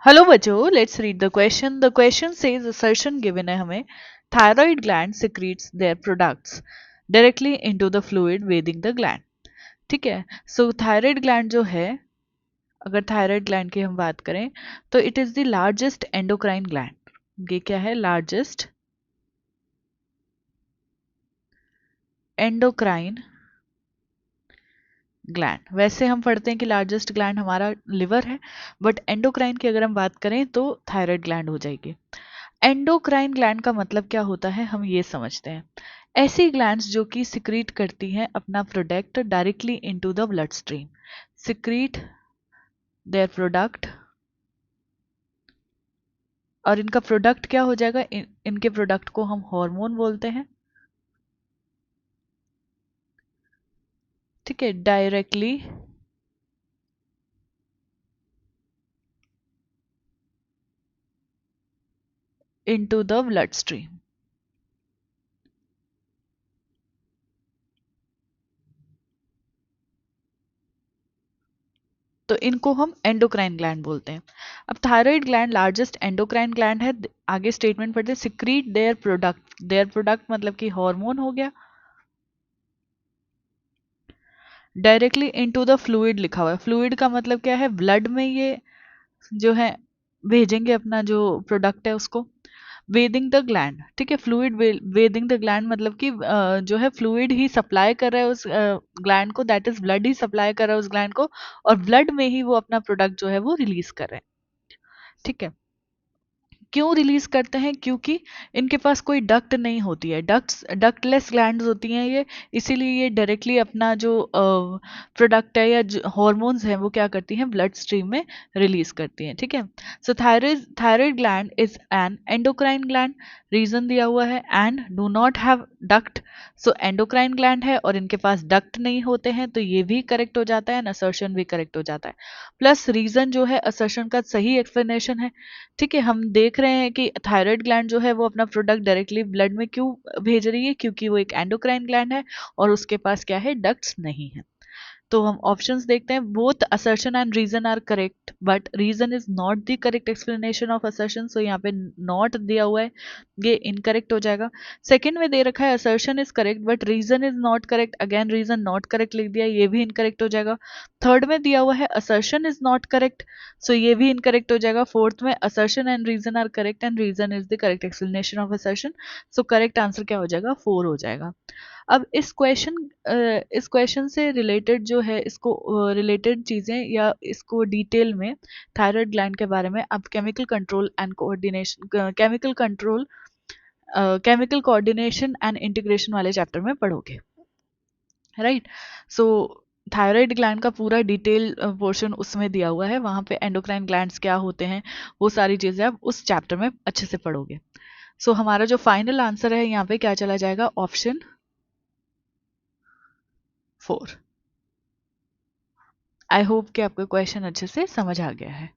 Hello बच्चों, let's read the question. The question says assertion given है हमें. Thyroid gland secretes their products directly into the fluid weeding the gland. ठीक है. So thyroid gland जो है, अगर thyroid gland की हम बात करें तो it is the largest endocrine gland. ये क्या है? Largest endocrine gland. वैसे हम पढ़ते हैं कि लार्जेस्ट ग्लैंड हमारा लिवर है, बट एंडोक्राइन की अगर हम बात करें तो थायराइड ग्लैंड हो जाएगी. एंडोक्राइन ग्लैंड का मतलब क्या होता है, हम ये समझते हैं. ऐसी ग्लैंड्स जो कि सिक्रीट करती हैं अपना product directly into the blood stream. Secrete their product, और इनका प्रोडक्ट क्या हो जाएगा? इनके प्रोडक्ट को हम हार्मोन बोलते हैं. ठीक है. Directly into the blood stream. तो इनको हम एंडोक्राइन ग्लैंड बोलते हैं. अब thyroid gland largest endocrine gland है. आगे स्टेटमेंट पढ़ते हैं. Secrete their product. Their product मतलब कि हार्मोन हो गया. डायरेक्टली इनटू द फ्लूइड लिखा हुआ है. फ्लूइड का मतलब क्या है? ब्लड में ये जो है भेजेंगे अपना जो प्रोडक्ट है उसको. Weeding the gland. ठीक है. फ्लूइड वेदिंग द ग्लैंड मतलब कि जो है फ्लूइड ही सप्लाई कर रहा है उस ग्लैंड को. That is blood he supply कर रहा है उस ग्लैंड को, और ब्लड में ही वो अपना प्रोडक्ट जो है वो रिलीज कर रहे हैं. ठीक है. क्यों रिलीज करते हैं? क्योंकि इनके पास कोई डक्ट नहीं होती है. डक्टलेस ग्लैंड्स होती हैं ये. इसीलिए ये डायरेक्टली अपना जो प्रोडक्ट है या हॉर्मोन्स हैं वो क्या करती हैं? ब्लड स्ट्रीम में रिलीज करती हैं. ठीक है. So thyroid gland is an endocrine gland. Reason दिया हुआ है and do not have duct. So endocrine gland है और इनके पास डक्ट नहीं होते हैं, तो ये भी करेक्ट हो जाता है एंड असर्शन भी करेक्ट हो जाता है. प्लस रीजन जो है असर्शन का सही एक्सप्लेनेशन है. ठीक है. हम देख रहे हैं कि थायराइड ग्लैंड जो है वो अपना प्रोडक्ट डायरेक्टली ब्लड में क्यों भेज रही है? क्योंकि वो एक एंडोक्राइन ग्लैंड है और उसके पास क्या है? डक्ट्स नहीं है. तो हम ऑप्शंस देखते हैं. Both assertion and reason are correct, but reason is not the correct explanation of assertion. So यहाँ पे नॉट दिया हुआ है, ये इनकरेक्ट हो जाएगा. सेकंड में दे रखा है assertion is correct but reason is not correct. Again reason not correct लिख दिया, ये भी इनकरेक्ट हो जाएगा. थर्ड में दिया हुआ है assertion is not correct, so ये भी इनकरेक्ट हो जाएगा. फोर्थ में assertion and reason are correct and reason is the correct explanation of assertion. So correct answer क्या हो जाएगा? 4 हो जाएगा. अब इस क्वेश्चन से रिलेटेड जो है, इसको रिलेटेड चीज़ें या इसको डिटेल में थायराइड ग्लैंड के बारे में आप chemical control and coordination chemical coordination and integration वाले चैप्टर में पढ़ोगे. राइट. सो थायराइड ग्लैंड का पूरा डिटेल पोर्शन उसमें दिया हुआ है. वहाँ पे एंडोक्राइन ग्लैंड्स क्या होते हैं वो सारी चीज़ें आप उस चैप्टर में अच्छे से पढ़ोगे. सो हमारा जो फाइनल आंसर है यहाँ पे क्या चला जाएगा? ऑप्शन 4. आई होप कि आपको क्वेश्चन अच्छे से समझ आ गया है.